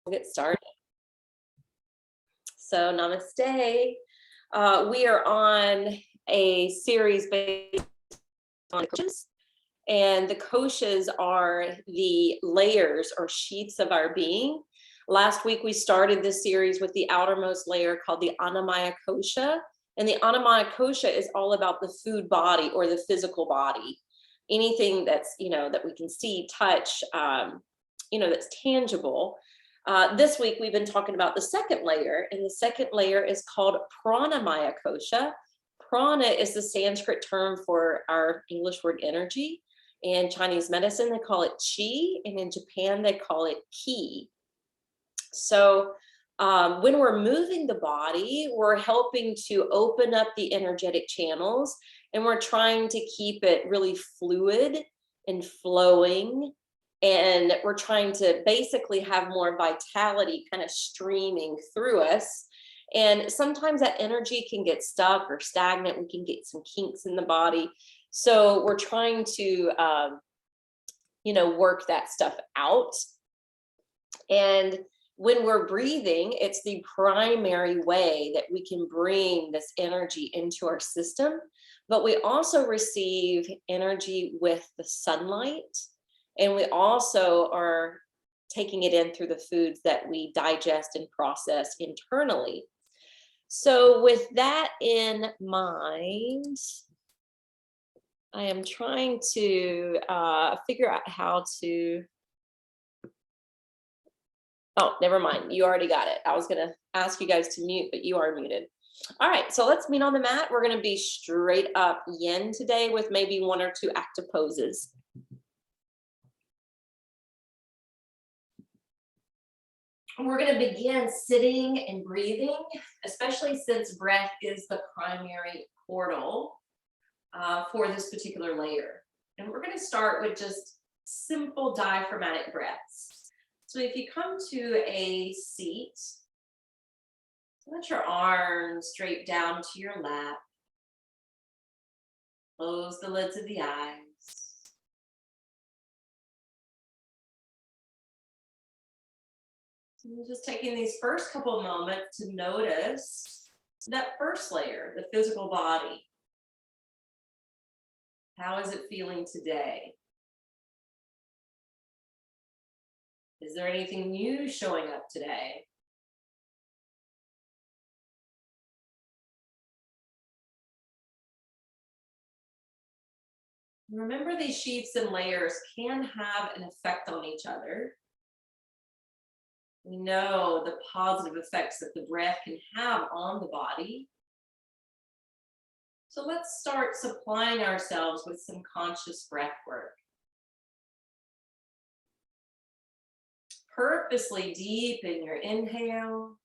We'll get started. So namaste. We are on a series based on koshas, and the koshas are the layers or sheaths of our being. Last week we started this series with the outermost layer called the Annamaya kosha, and the Annamaya kosha is all about the food body or the physical body. Anything that's that we can see, touch, that's tangible. This week we've been talking about the second layer, and the second layer is called pranayama kosha. Prana is the Sanskrit term for our English word energy. In Chinese medicine, they call it qi, and in Japan, they call it ki. So when we're moving the body, we're helping to open up the energetic channels, and we're trying to keep it really fluid and flowing. And we're trying to basically have more vitality kind of streaming through us. And sometimes that energy can get stuck or stagnant. We can get some kinks in the body. So we're trying to, work that stuff out. And when we're breathing, it's the primary way that we can bring this energy into our system. But we also receive energy with the sunlight. And we also are taking it in through the foods that we digest and process internally. So with that in mind, I am trying to figure out how to, oh, never mind. You already got it. I was going to ask you guys to mute, but you are muted. All right, so let's meet on the mat. We're going to be straight up yin today with maybe one or two active poses. We're going to begin sitting and breathing, especially since breath is the primary portal for this particular layer. And we're going to start with just simple diaphragmatic breaths. So if you come to a seat, let your arms straight down to your lap. Close the lids of the eyes. Just taking these first couple of moments to notice that first layer, the physical body. How is it feeling today? Is there anything new showing up today? Remember, these sheaths and layers can have an effect on each other. We know the positive effects that the breath can have on the body. So let's start supplying ourselves with some conscious breath work. Purposely deepen your inhale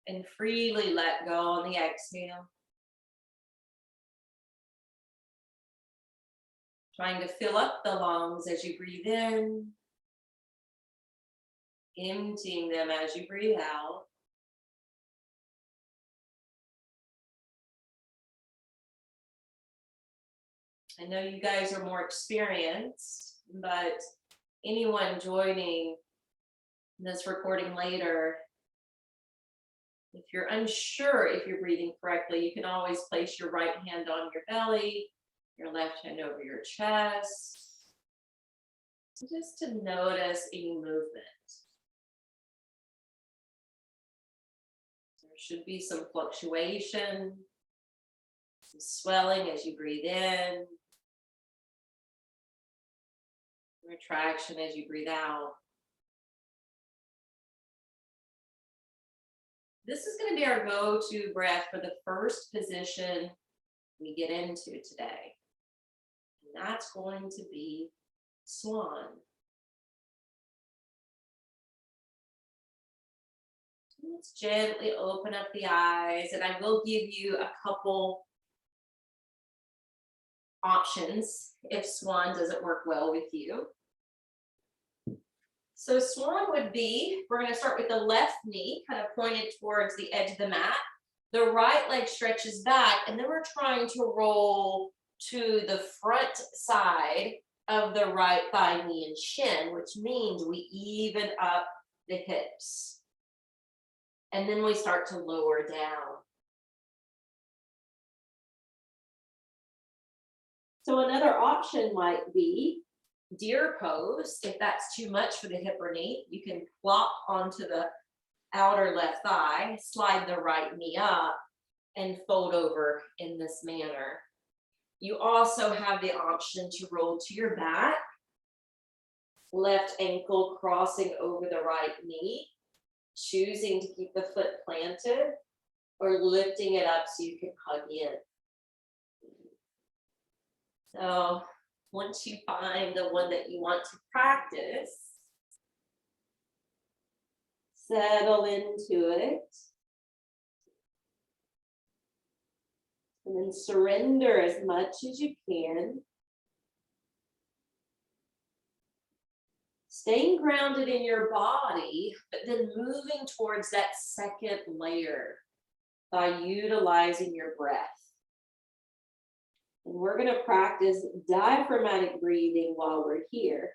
and freely let go on the exhale. Trying to fill up the lungs as you breathe in. Emptying them as you breathe out. I know you guys are more experienced, but anyone joining this recording later, if you're unsure if you're breathing correctly, you can always place your right hand on your belly, your left hand over your chest, just to notice any movement. Should be some fluctuation, some swelling as you breathe in, retraction as you breathe out. This is going to be our go-to breath for the first position we get into today. And that's going to be swan. Let's gently open up the eyes, and I will give you a couple options if swan doesn't work well with you. So swan would be, we're going to start with the left knee kind of pointed towards the edge of the mat. The right leg stretches back, and then we're trying to roll to the front side of the right thigh, knee, and shin, which means we even up the hips. And then we start to lower down. So another option might be deer pose. If that's too much for the hip or knee, you can plop onto the outer left thigh, slide the right knee up, and fold over in this manner. You also have the option to roll to your back, left ankle crossing over the right knee, choosing to keep the foot planted, or lifting it up so you can hug in. So once you find the one that you want to practice, settle into it. And then surrender as much as you can. Staying grounded in your body, but then moving towards that second layer by utilizing your breath. And we're going to practice diaphragmatic breathing while we're here.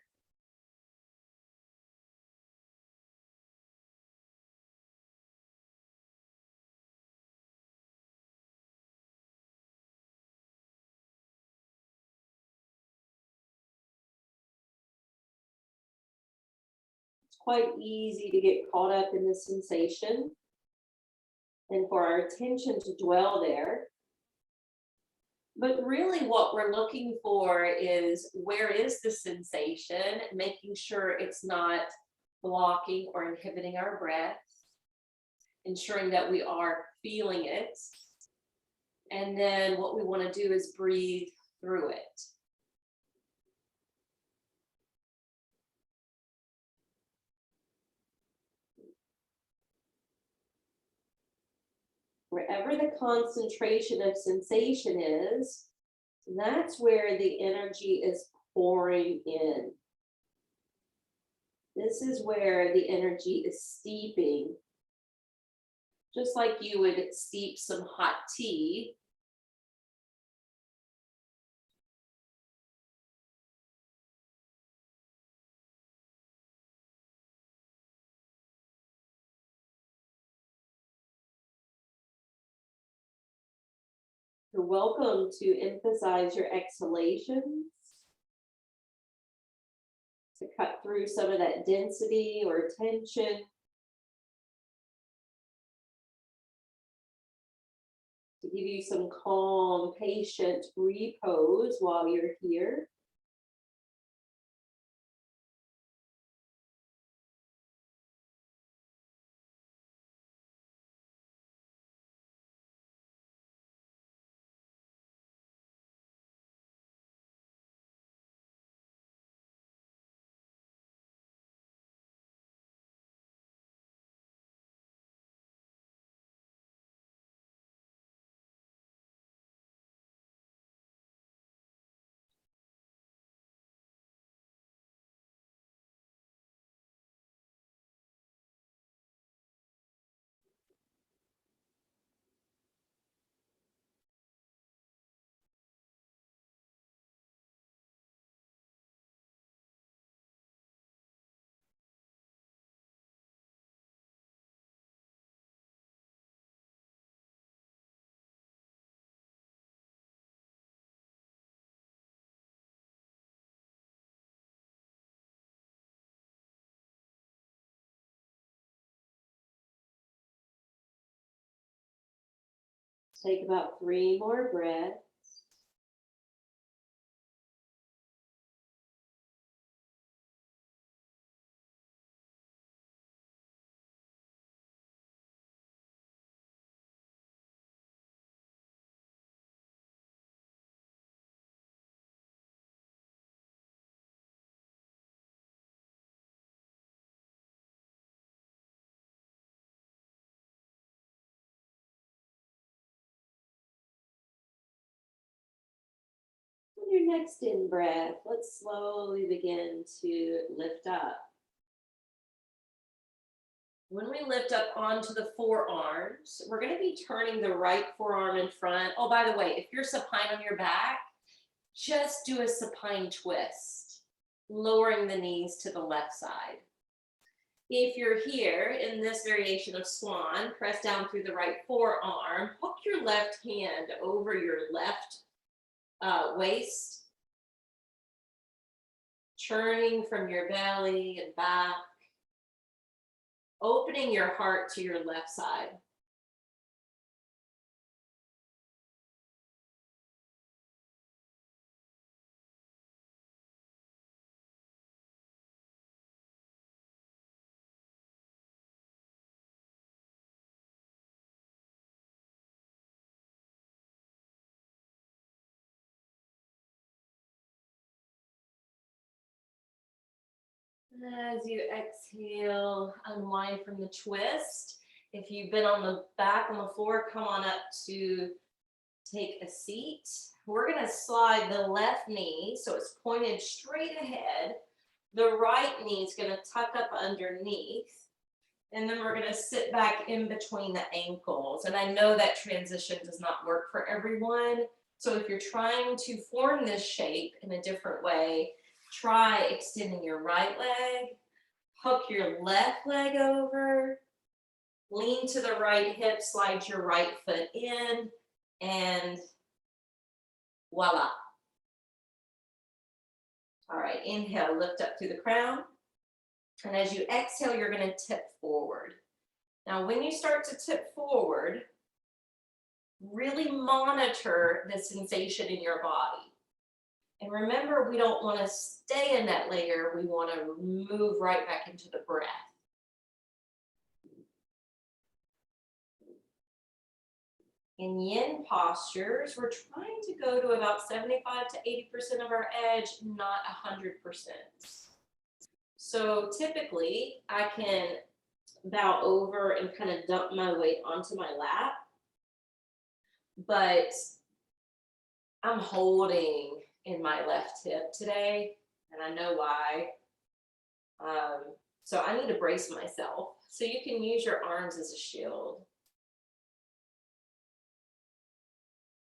It's quite easy to get caught up in the sensation and for our attention to dwell there. But really what we're looking for is, where is the sensation, making sure it's not blocking or inhibiting our breath, ensuring that we are feeling it. And then what we want to do is breathe through it. Wherever the concentration of sensation is, that's where the energy is pouring in. This is where the energy is steeping. Just like you would steep some hot tea. You're welcome to emphasize your exhalations to cut through some of that density or tension. To give you some calm, patient repose while you're here. Take about 3 more breaths. On your next in breath, let's slowly begin to lift up. When we lift up onto the forearms, we're going to be turning the right forearm in front. Oh, by the way, if you're supine on your back, just do a supine twist. lowering the knees to the left side. If you're here in this variation of swan, press down through the right forearm, hook your left hand over your left waist, churning from your belly and back, opening your heart to your left side. As you exhale, unwind from the twist. If you've been on the back on the floor, come on up to take a seat. We're going to slide the left knee so it's pointed straight ahead. The right knee is going to tuck up underneath. And then we're going to sit back in between the ankles. And I know that transition does not work for everyone. So if you're trying to form this shape in a different way, try extending your right leg, hook your left leg over, lean to the right hip, slide your right foot in, and voila. All right, inhale, lift up through the crown. And as you exhale, you're going to tip forward. Now, when you start to tip forward, really monitor the sensation in your body. And remember, we don't want to stay in that layer. We want to move right back into the breath. In yin postures, we're trying to go to about 75 to 80% of our edge, not 100%. So typically, I can bow over and kind of dump my weight onto my lap, but I'm holding in my left hip today, and I know why. So I need to brace myself. So you can use your arms as a shield.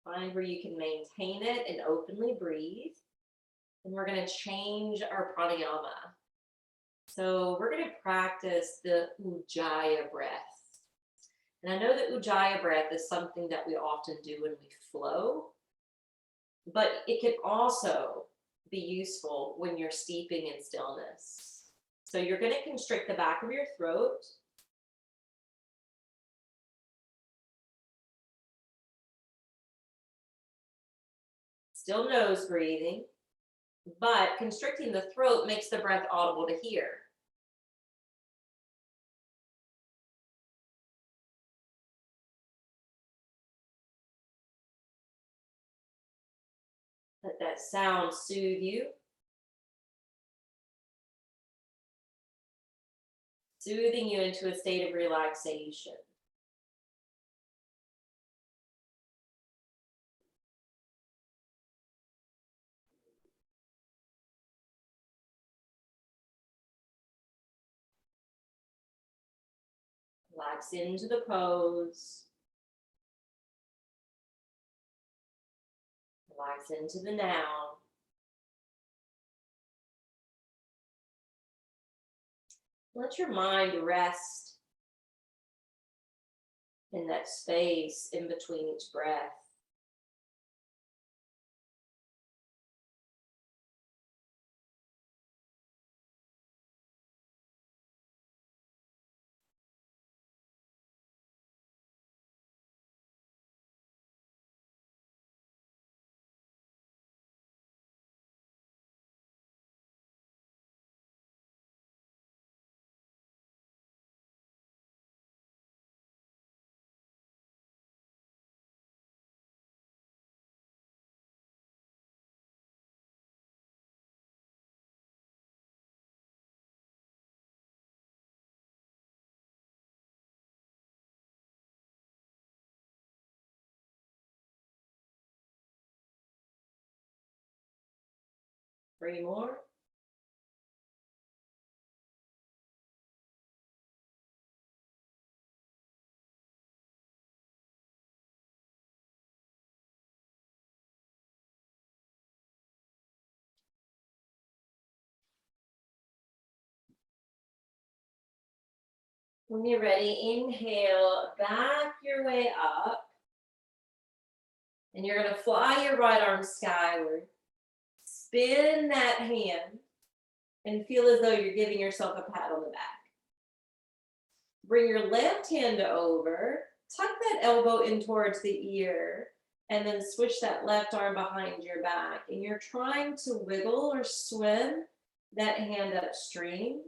Find where you can maintain it and openly breathe. And we're going to change our pranayama. So we're going to practice the ujjayi breath. And I know that ujjayi breath is something that we often do when we flow, but it can also be useful when you're steeping in stillness. So you're going to constrict the back of your throat. Still nose breathing, but constricting the throat makes the breath audible to hear. Let that sound soothe you. Soothing you into a state of relaxation. Relax into the pose. Relax into the now. Let your mind rest in that space in between each breath. Three more. When you're ready, inhale, back your way up. And you're going to fly your right arm skyward. Spin that hand and feel as though you're giving yourself a pat on the back. Bring your left hand over, tuck that elbow in towards the ear, and then switch that left arm behind your back. And you're trying to wiggle or swim that hand upstream.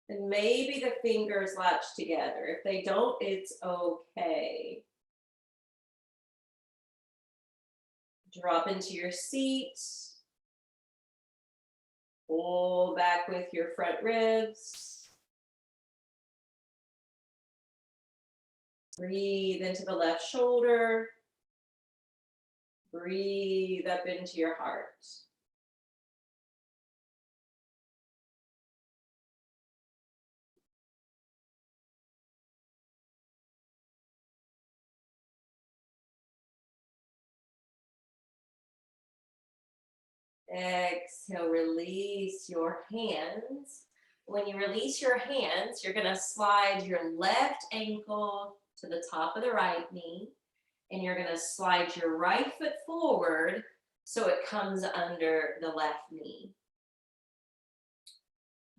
And maybe the fingers latch together. If they don't, it's okay. Drop into your seat. Pull back with your front ribs. Breathe into the left shoulder. Breathe up into your heart. Exhale, release your hands. When you release your hands, you're going to slide your left ankle to the top of the right knee, and you're going to slide your right foot forward so it comes under the left knee.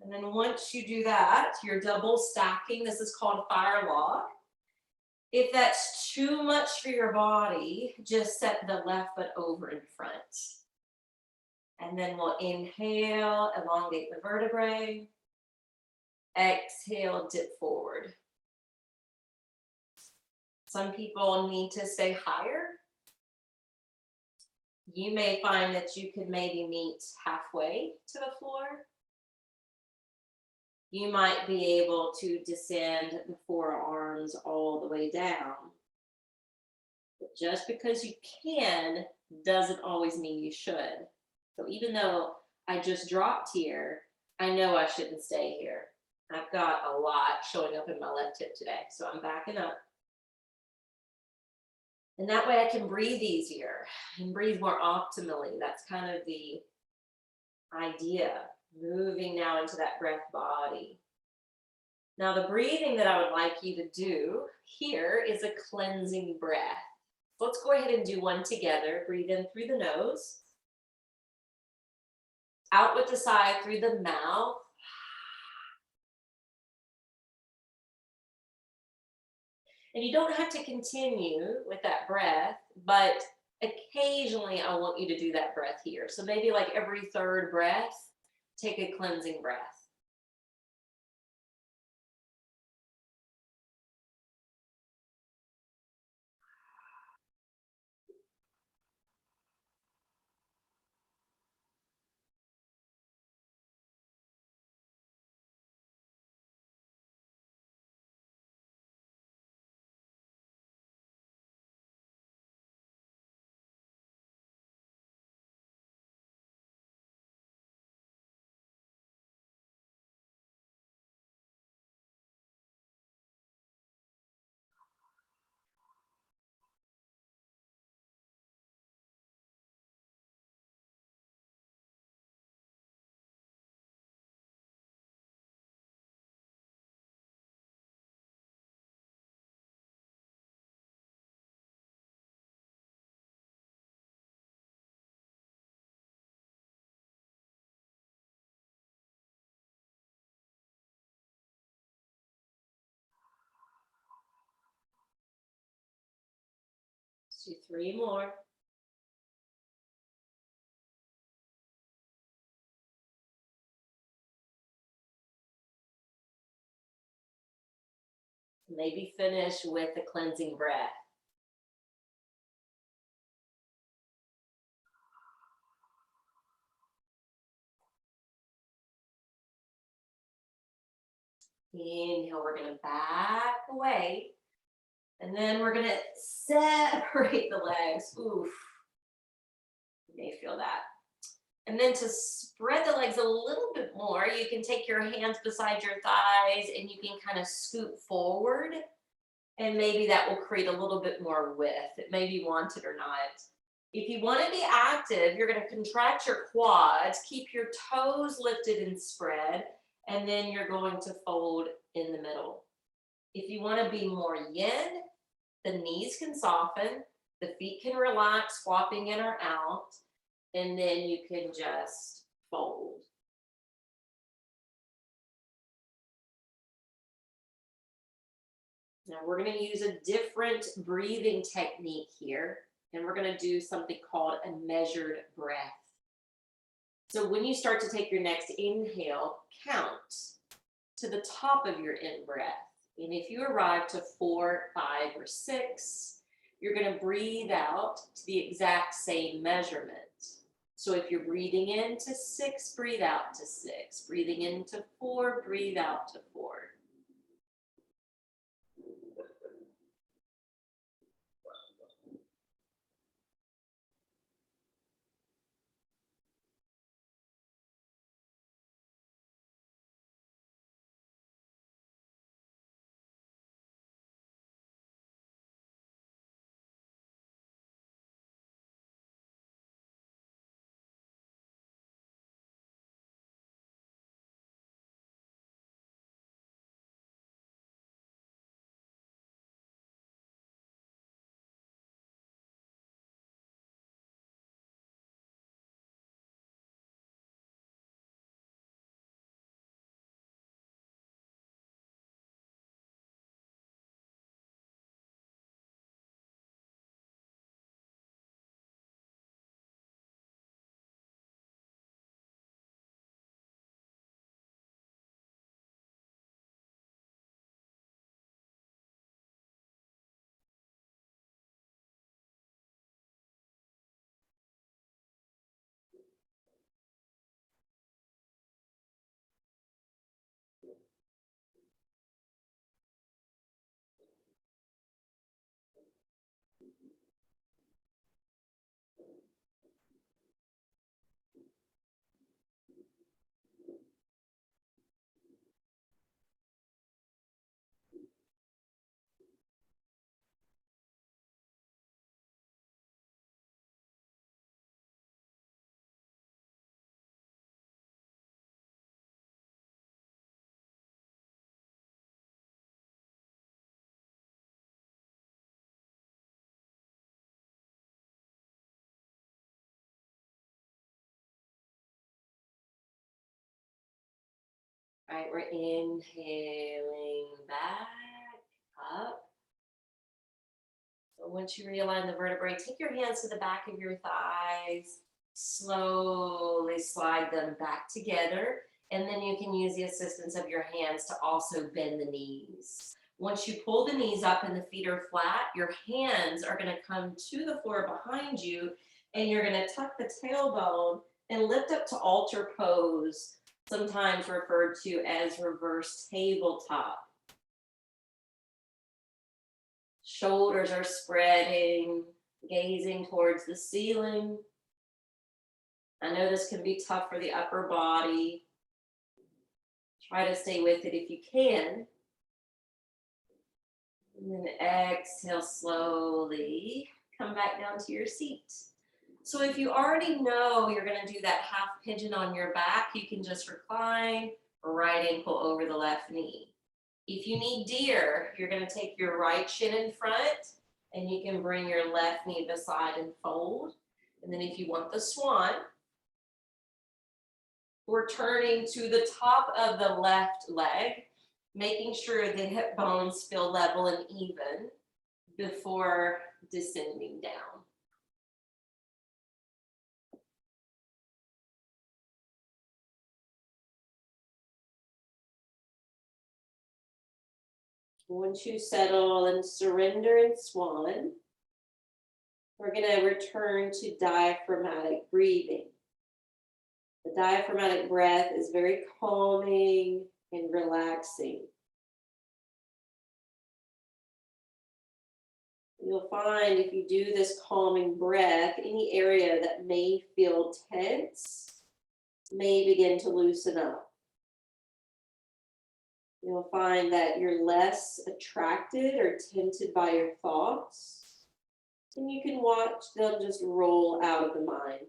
And then once you do that, you're double stacking. This is called fire log. If that's too much for your body, just set the left foot over in front. And then we'll inhale, elongate the vertebrae. Exhale, dip forward. Some people need to stay higher. You may find that you could maybe meet halfway to the floor. You might be able to descend the forearms all the way down. But just because you can doesn't always mean you should. So even though I just dropped here, I know I shouldn't stay here. I've got a lot showing up in my left hip today, so I'm backing up. And that way I can breathe easier and breathe more optimally. That's kind of the idea, moving now into that breath body. Now the breathing that I would like you to do here is a cleansing breath. So let's go ahead and do one together. Breathe in through the nose. Out with the side through the mouth. And you don't have to continue with that breath, but occasionally I want you to do that breath here. So maybe like every third breath, take a cleansing breath. Let's do 3 more. Maybe finish with a cleansing breath. Inhale, we're going to back away. And then we're going to separate the legs. Oof. You may feel that. And then to spread the legs a little bit more, you can take your hands beside your thighs and you can kind of scoot forward. And maybe that will create a little bit more width. It may be wanted or not. If you want to be active, you're going to contract your quads, keep your toes lifted and spread, and then you're going to fold in the middle. If you want to be more yin, the knees can soften, the feet can relax, swapping in or out, and then you can just fold. Now we're going to use a different breathing technique here, and we're going to do something called a measured breath. So when you start to take your next inhale, count to the top of your in-breath. And if you arrive to 4, 5, or 6, you're going to breathe out to the exact same measurement. So if you're breathing in to 6, breathe out to 6. Breathing into 4, breathe out to 4. All right, we're inhaling back up. So once you realign the vertebrae, take your hands to the back of your thighs, slowly slide them back together, and then you can use the assistance of your hands to also bend the knees. Once you pull the knees up and the feet are flat, your hands are going to come to the floor behind you, and you're going to tuck the tailbone and lift up to altar pose, sometimes referred to as reverse tabletop. Shoulders are spreading, gazing towards the ceiling. I know this can be tough for the upper body. Try to stay with it if you can. And then exhale slowly. Come back down to your seat. So if you already know you're going to do that half pigeon on your back, you can just recline, right ankle over the left knee. If you need deer, you're going to take your right shin in front, and you can bring your left knee beside and fold. And then if you want the swan, we're turning to the top of the left leg, making sure the hip bones feel level and even before descending down. Once you settle and surrender in swan, we're going to return to diaphragmatic breathing. The diaphragmatic breath is very calming and relaxing. You'll find if you do this calming breath, any area that may feel tense may begin to loosen up. You'll find that you're less attracted or tempted by your thoughts, and you can watch them just roll out of the mind.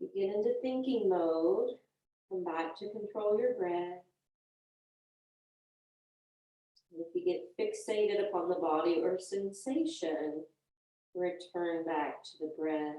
You get into thinking mode, come back to control your breath. If you get fixated upon the body or sensation, return back to the breath.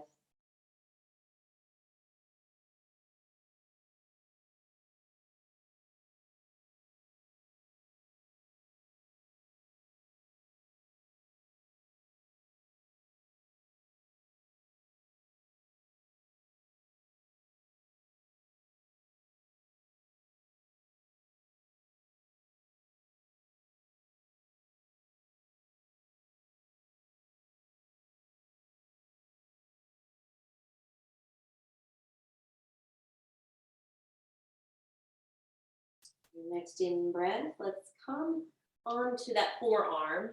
Next in breath, let's come onto that forearm,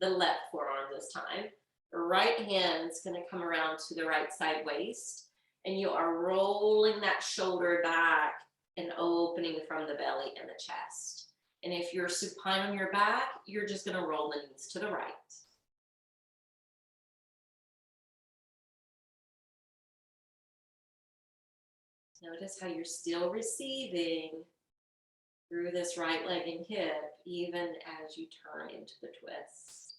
the left forearm this time. The right hand's going to come around to the right side waist, and you are rolling that shoulder back and opening from the belly and the chest. And if you're supine on your back, you're just going to roll the knees to the right. Notice how you're still receiving through this right leg and hip, even as you turn into the twist.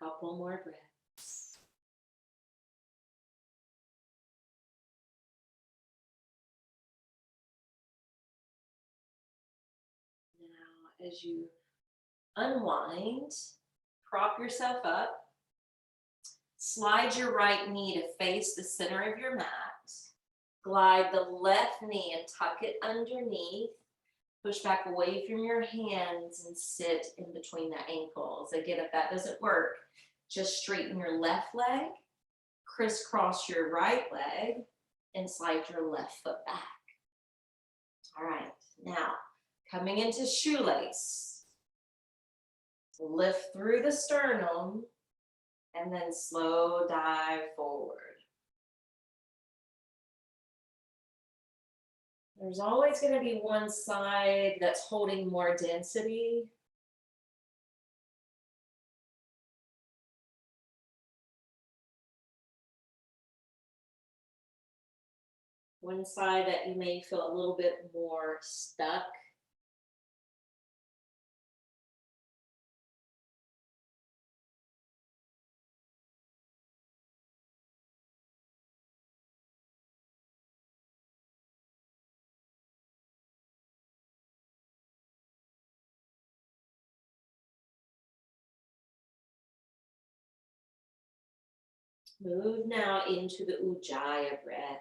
Couple more breaths. Now, as you unwind, prop yourself up. Slide your right knee to face the center of your mat. Glide the left knee and tuck it underneath. Push back away from your hands and sit in between the ankles. Again, if that doesn't work, just straighten your left leg, crisscross your right leg, and slide your left foot back. All right, now coming into shoelace. Lift through the sternum and then slow dive forward. There's always going to be one side that's holding more density. One side that you may feel a little bit more stuck. Move now into the Ujjayi breath,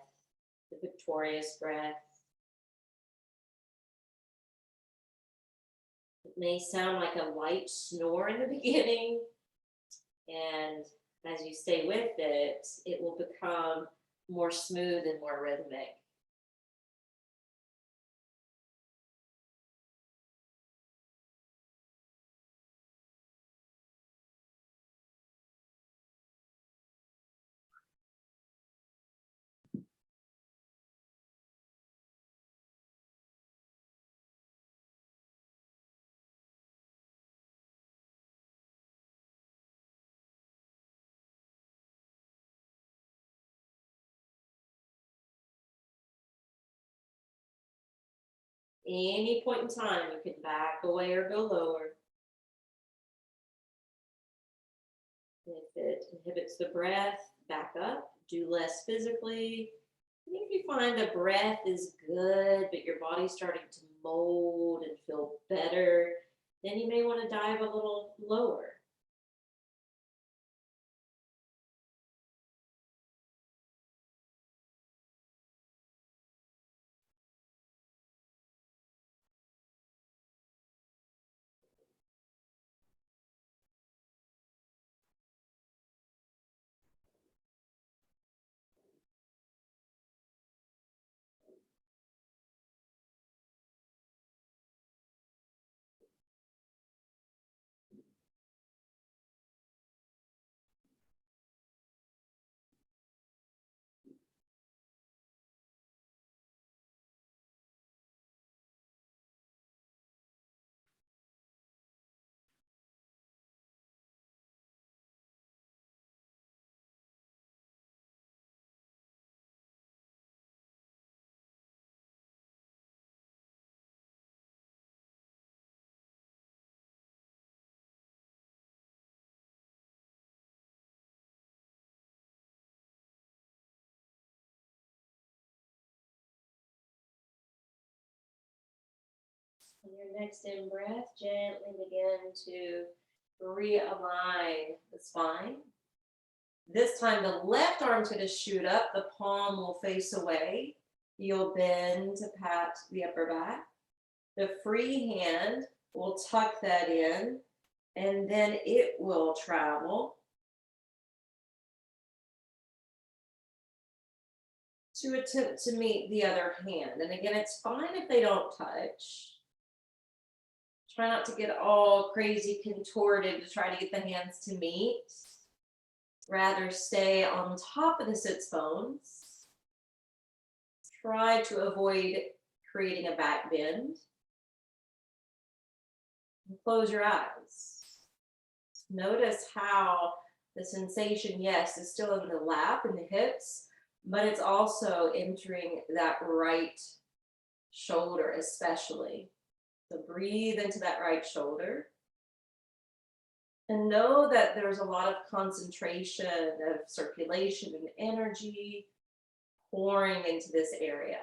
the victorious breath. It may sound like a light snore in the beginning, and as you stay with it, it will become more smooth and more rhythmic. Any point in time, you can back away or go lower. If it inhibits the breath, back up, do less physically. And if you find the breath is good, but your body's starting to mold and feel better, then you may want to dive a little lower. On your next in breath, gently begin to realign the spine. This time, the left arm's going to shoot up, the palm will face away. You'll bend to pat the upper back. The free hand will tuck that in, and then it will travel to attempt to meet the other hand. And again, it's fine if they don't touch. Try not to get all crazy contorted to try to get the hands to meet. Rather, stay on top of the sits bones. Try to avoid creating a back bend. And close your eyes. Notice how the sensation, yes, is still in the lap and the hips, but it's also entering that right shoulder especially. So breathe into that right shoulder. And know that there's a lot of concentration of circulation and energy pouring into this area.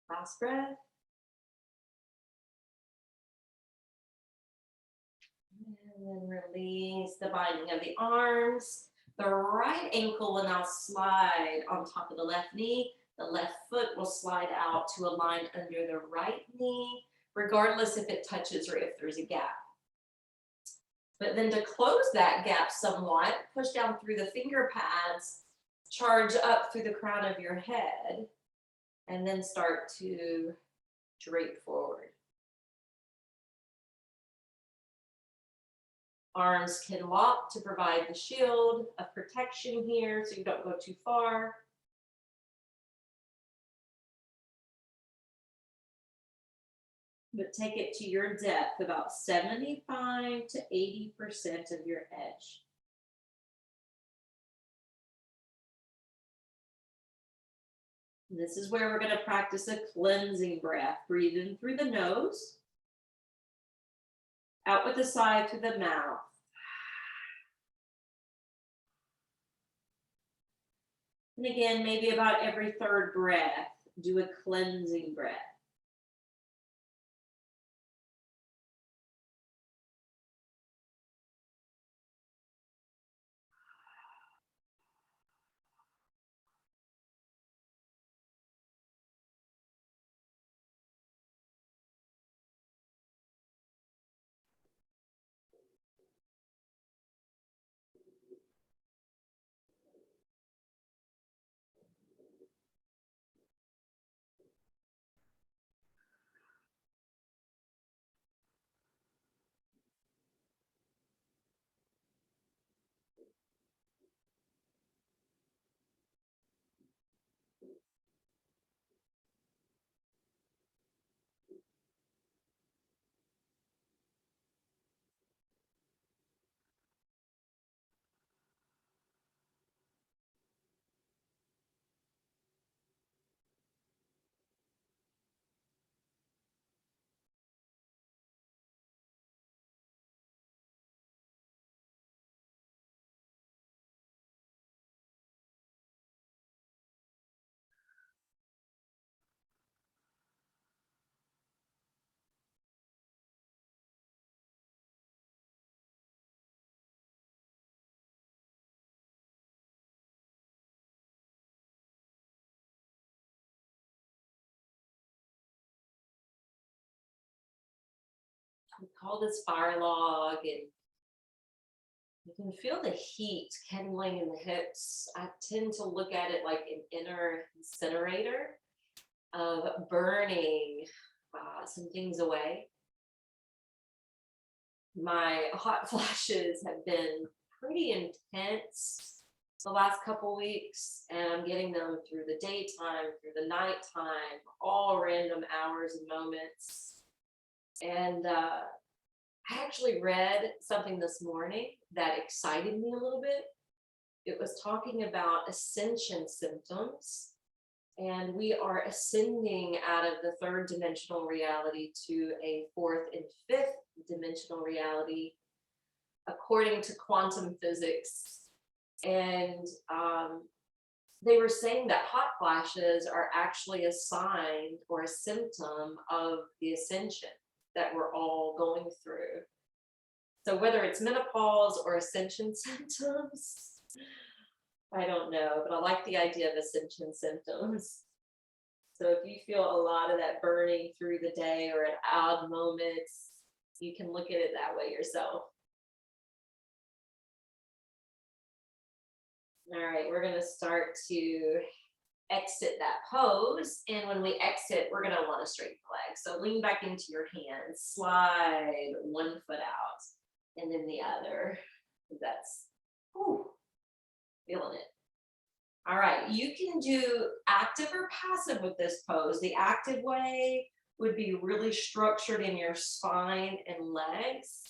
Last breath. And then release the binding of the arms. The right ankle will now slide on top of the left knee. The left foot will slide out to align under the right knee, regardless if it touches or if there's a gap. But then to close that gap somewhat, push down through the finger pads, charge up through the crown of your head, and then start to drape forward. Arms can lock to provide the shield of protection here so you don't go too far. But take it to your depth, about 75 to 80% of your edge. This is where we're going to practice a cleansing breath. Breathe in through the nose, out with the side through the mouth. And again, maybe about every third breath, do a cleansing breath. We call this fire log, and you can feel the heat kindling in the hips. I tend to look at it like an inner incinerator of burning some things away. My hot flashes have been pretty intense the last couple weeks, and I'm getting them through the daytime, through the nighttime, all random hours and moments. And I actually read something this morning that excited me a little bit. It was talking about ascension symptoms, and we are ascending out of the third dimensional reality to a fourth and fifth dimensional reality, according to quantum physics. And they were saying that hot flashes are actually a sign or a symptom of the ascension that we're all going through. So whether it's menopause or ascension symptoms, I don't know, but I like the idea of ascension symptoms. So if you feel a lot of that burning through the day or at odd moments, you can look at it that way yourself. All right, we're going to start to exit that pose. And when we exit, we're going to want to straighten the legs. So lean back into your hands, slide one foot out and then the other. That's, whew, feeling it. All right, you can do active or passive with this pose. The active way would be really structured in your spine and legs,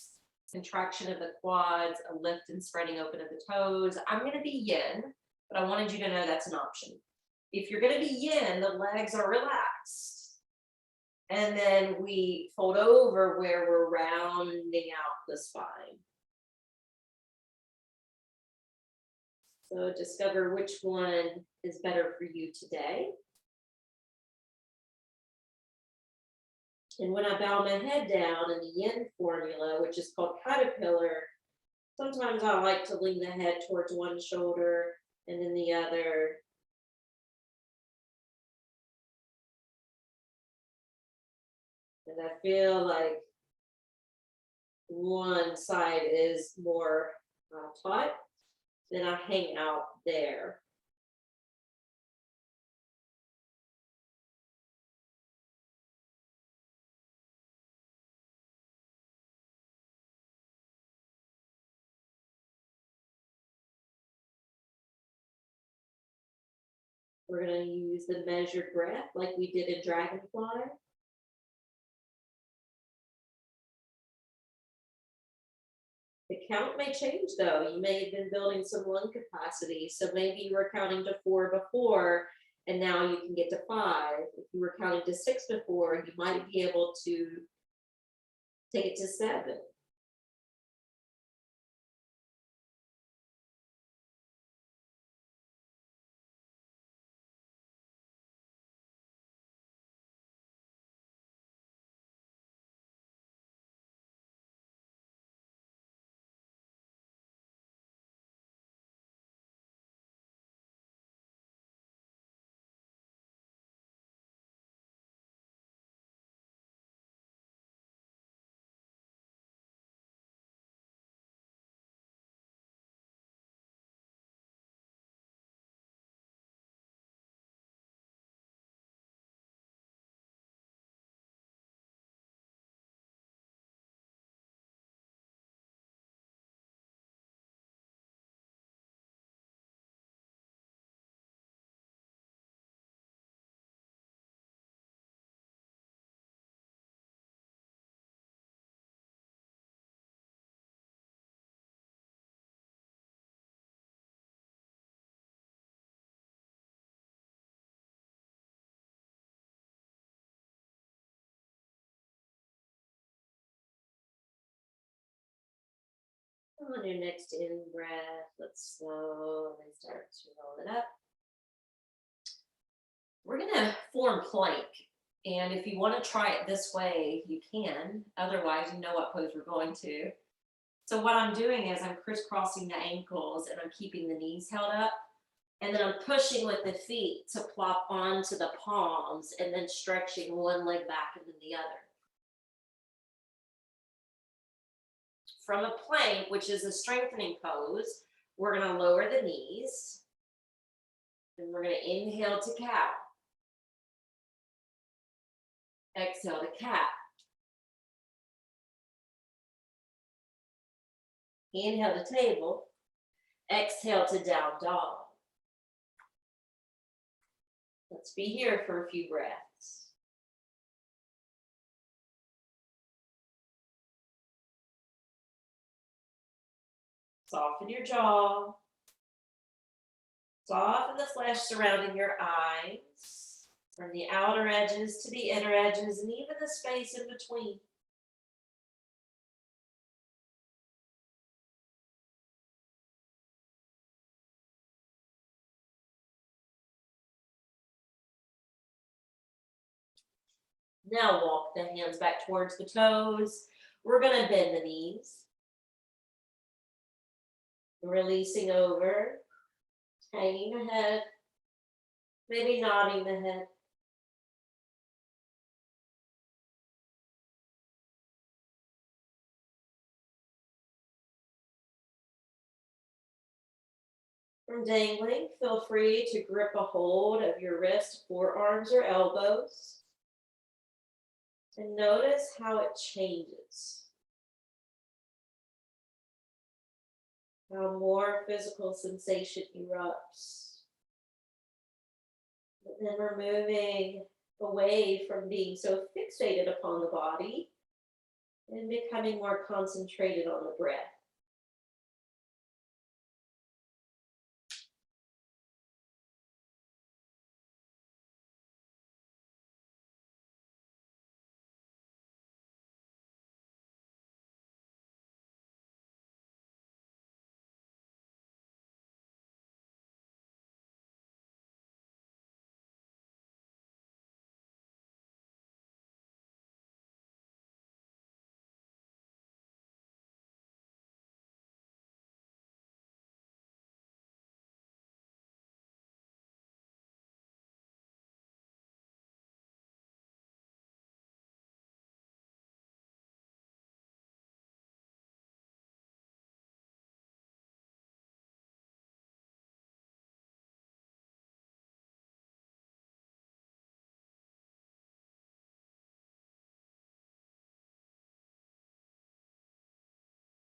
contraction of the quads, a lift and spreading open of the toes. I'm going to be yin, but I wanted you to know that's an option. If you're going to be yin, the legs are relaxed. And then we fold over where we're rounding out the spine. So discover which one is better for you today. And when I bow my head down in the yin formula, which is called caterpillar, sometimes I like to lean the head towards one shoulder and then the other. And I feel like one side is more taut, then I hang out there. We're going to use the measured breath like we did in Dragonfly. The count may change though. You may have been building some lung capacity. So maybe you were counting to 4 before, and now you can get to 5. If you were counting to 6 before, you might be able to take it to 7. On your next in breath, let's slowly start to roll it up. We're going to form plank. And if you want to try it this way, you can. Otherwise, you know what pose we're going to. So what I'm doing is I'm crisscrossing the ankles and I'm keeping the knees held up. And then I'm pushing with the feet to plop onto the palms and then stretching one leg back and then the other. From a plank, which is a strengthening pose, we're going to lower the knees. And we're going to inhale to cow. Exhale to cat. Inhale to table. Exhale to down dog. Let's be here for a few breaths. Soften your jaw. Soften the flesh surrounding your eyes, from the outer edges to the inner edges, and even the space in between. Now walk the hands back towards the toes. We're going to bend the knees. Releasing over, hanging the head, maybe nodding the head. From dangling, feel free to grip a hold of your wrist, forearms, or elbows. And notice how it changes. How more physical sensation erupts. And then we're moving away from being so fixated upon the body and becoming more concentrated on the breath.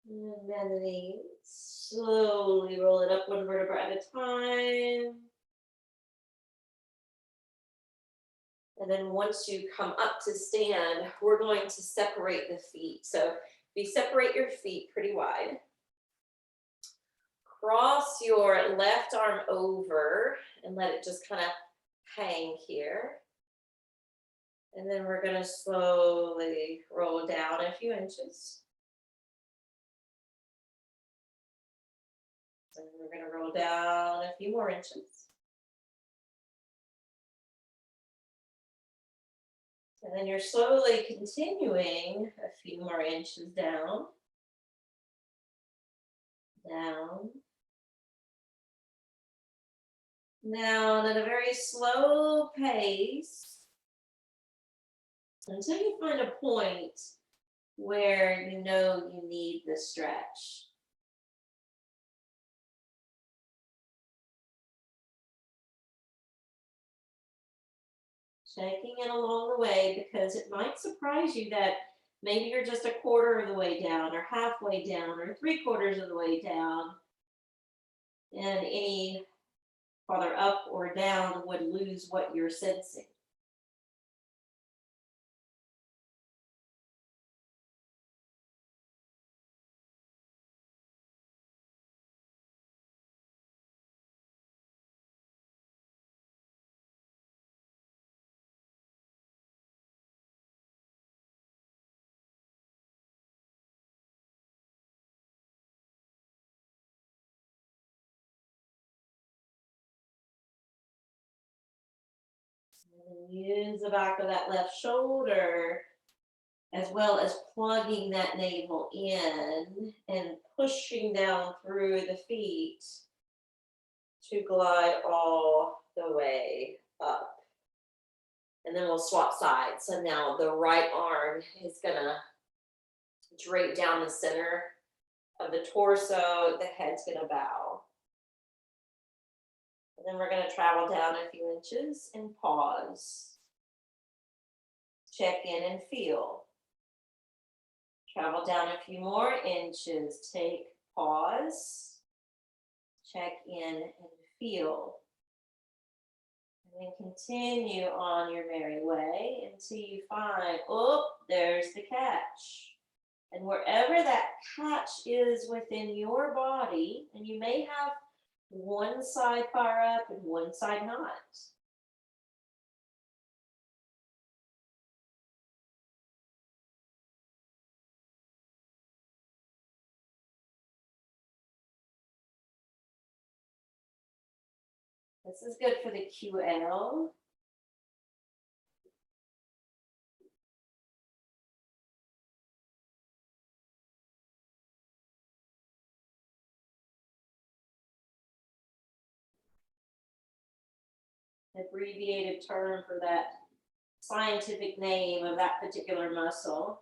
And then the knees. Slowly roll it up one vertebra at a time. And then once you come up to stand, we're going to separate the feet. So if you separate your feet pretty wide, cross your left arm over and let it just kind of hang here. And then we're going to slowly roll down a few inches. And we're going to roll down a few more inches. And then you're slowly continuing a few more inches down, down, down at a very slow pace until you find a point where you know you need the stretch. Checking in along the way, because it might surprise you that maybe you're just a quarter of the way down or halfway down or 3/4 of the way down, and any farther up or down would lose what you're sensing. And use the back of that left shoulder as well as plugging that navel in and pushing down through the feet to glide all the way up. And then we'll swap sides. So now the right arm is gonna drape down the center of the torso, the head's gonna bow. And then we're gonna travel down a few inches and pause. Check in and feel. Travel down a few more inches, take pause. Check in and feel. And then continue on your merry way until you find, oh, there's the catch. And wherever that catch is within your body, and you may have one side fire up and one side not. This is good for the QL. Abbreviated term for that scientific name of that particular muscle.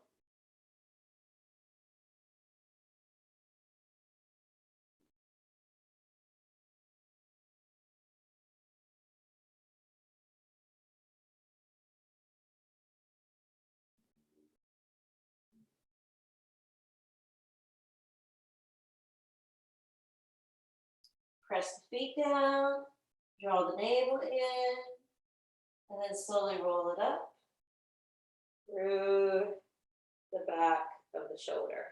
Press the feet down, draw the navel in, and then slowly roll it up through the back of the shoulder.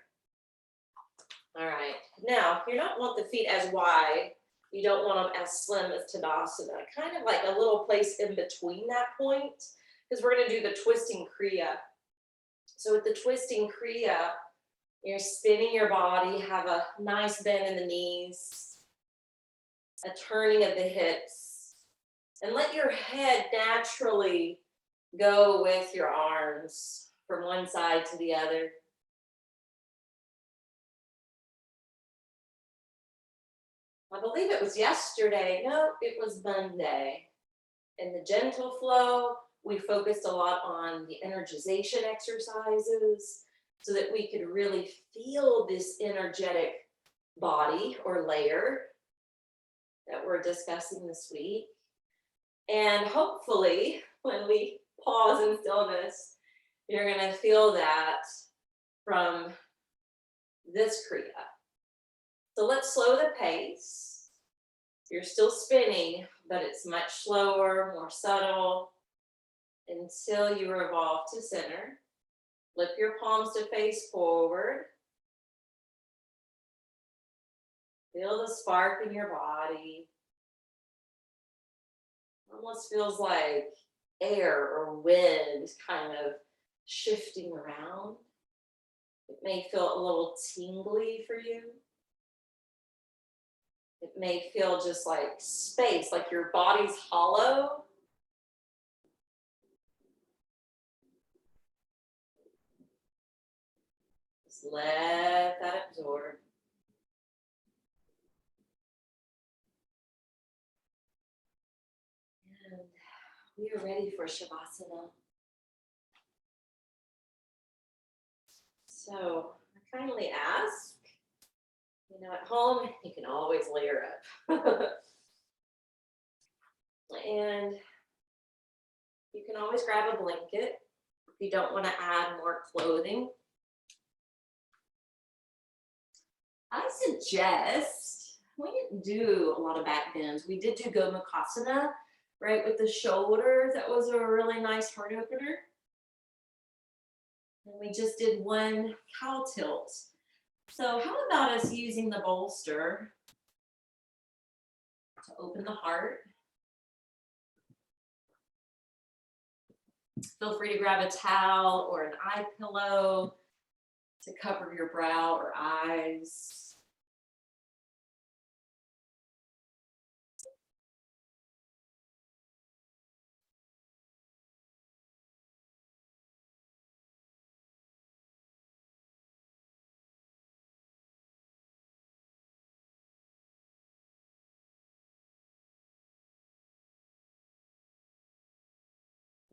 All right, now you don't want the feet as wide. You don't want them as slim as Tadasana. Kind of like a little place in between that point, because we're going to do the twisting Kriya. So with the twisting Kriya, you're spinning your body, have a nice bend in the knees, a turning of the hips, and let your head naturally go with your arms from one side to the other. I believe it was yesterday. No, it was Monday. In the gentle flow, we focused a lot on the energization exercises so that we could really feel this energetic body or layer that we're discussing this week. And hopefully, when we pause in stillness, you're going to feel that from this Kriya. So let's slow the pace. You're still spinning, but it's much slower, more subtle, until you revolve to center. Flip your palms to face forward. Feel the spark in your body. Almost feels like air or wind kind of shifting around. It may feel a little tingly for you. It may feel just like space, like your body's hollow. Just let that absorb. And we are ready for Shavasana. So I kindly ask, at home, you can always layer up. And you can always grab a blanket if you don't want to add more clothing. I suggest, we didn't do a lot of back bends. We did do Gomukhasana, right, with the shoulders. That was a really nice heart opener. And we just did one cow tilt. So how about us using the bolster to open the heart? Feel free to grab a towel or an eye pillow to cover your brow or eyes.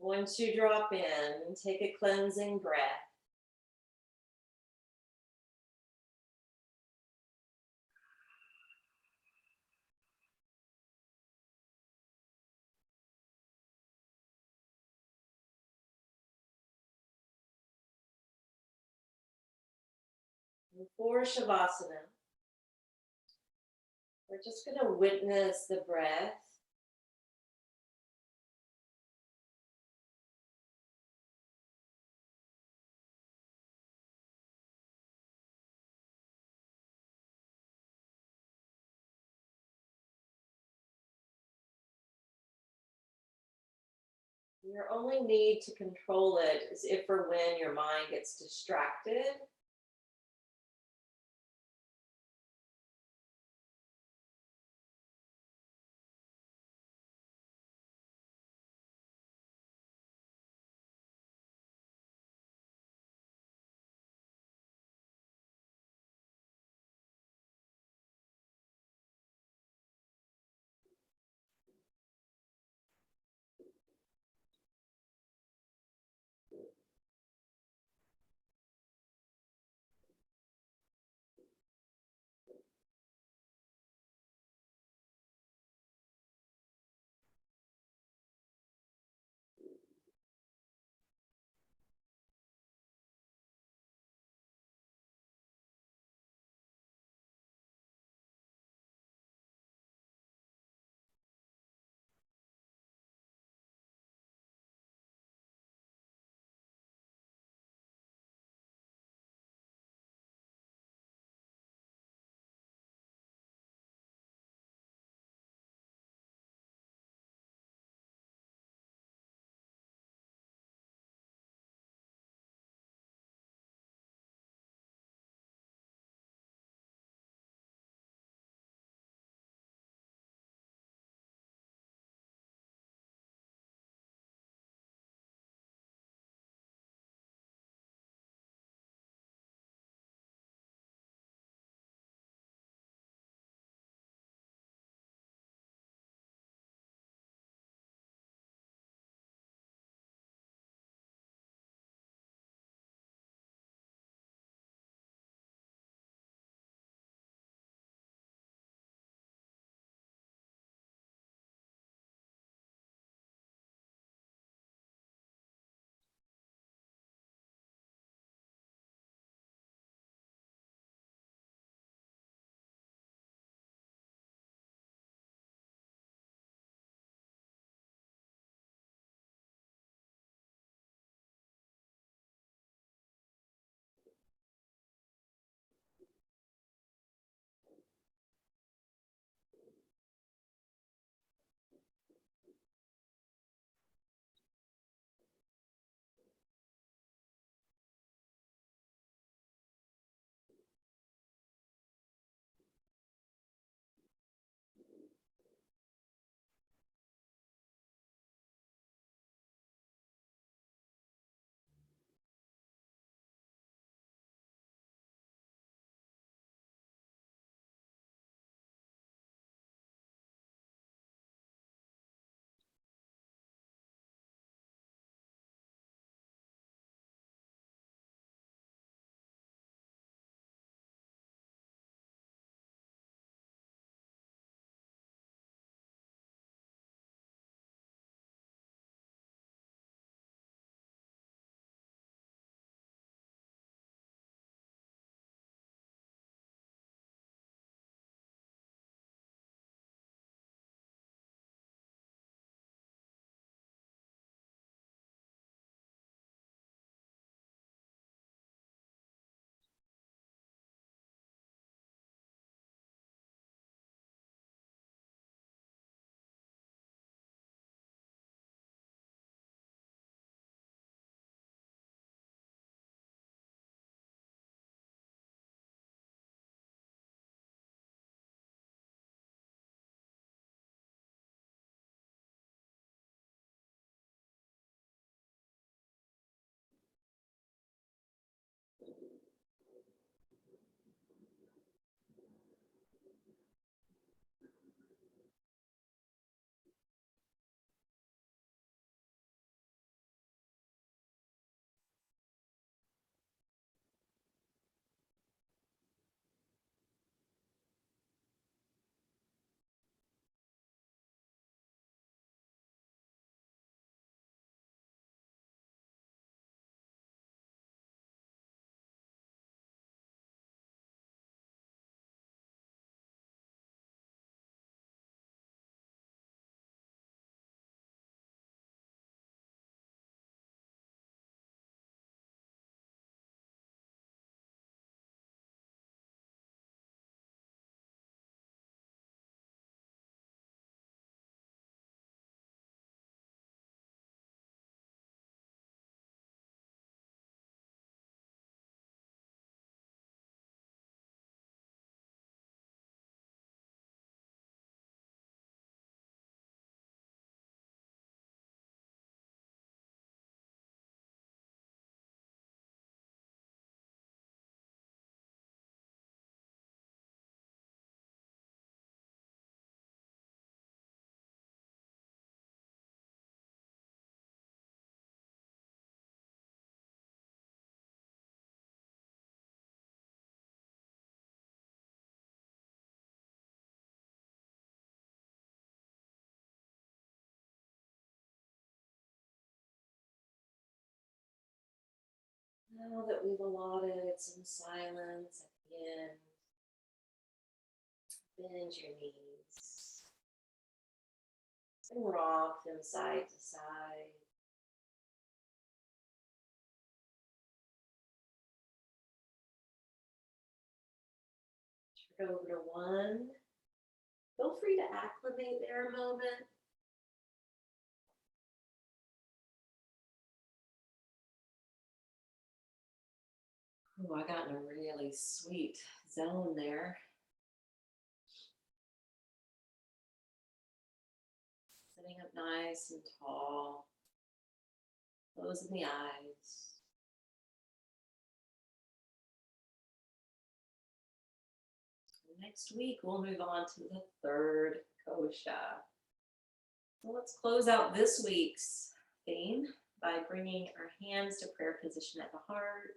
Once you drop in, take a cleansing breath. For Shavasana, We're just going to witness the breath. Your only need to control it is if or when your mind gets distracted. Now that we've allotted some silence at the end, bend your knees and rock them side to side. Turn over to one. Feel free to acclimate there a moment. Oh, I got in a really sweet zone there. Sitting up nice and tall. Closing the eyes. Next week, we'll move on to the third kosha. So let's close out this week's theme by bringing our hands to prayer position at the heart.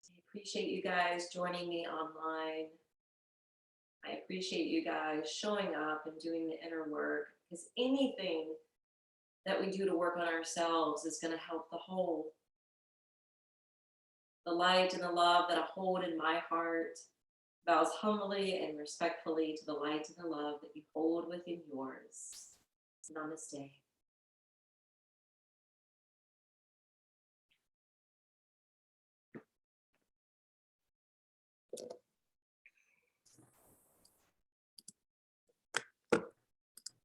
I appreciate you guys joining me online. I appreciate you guys showing up and doing the inner work, because anything that we do to work on ourselves is going to help the whole. The light and the love that I hold in my heart bows humbly and respectfully to the light and the love that you hold within yours. Namaste.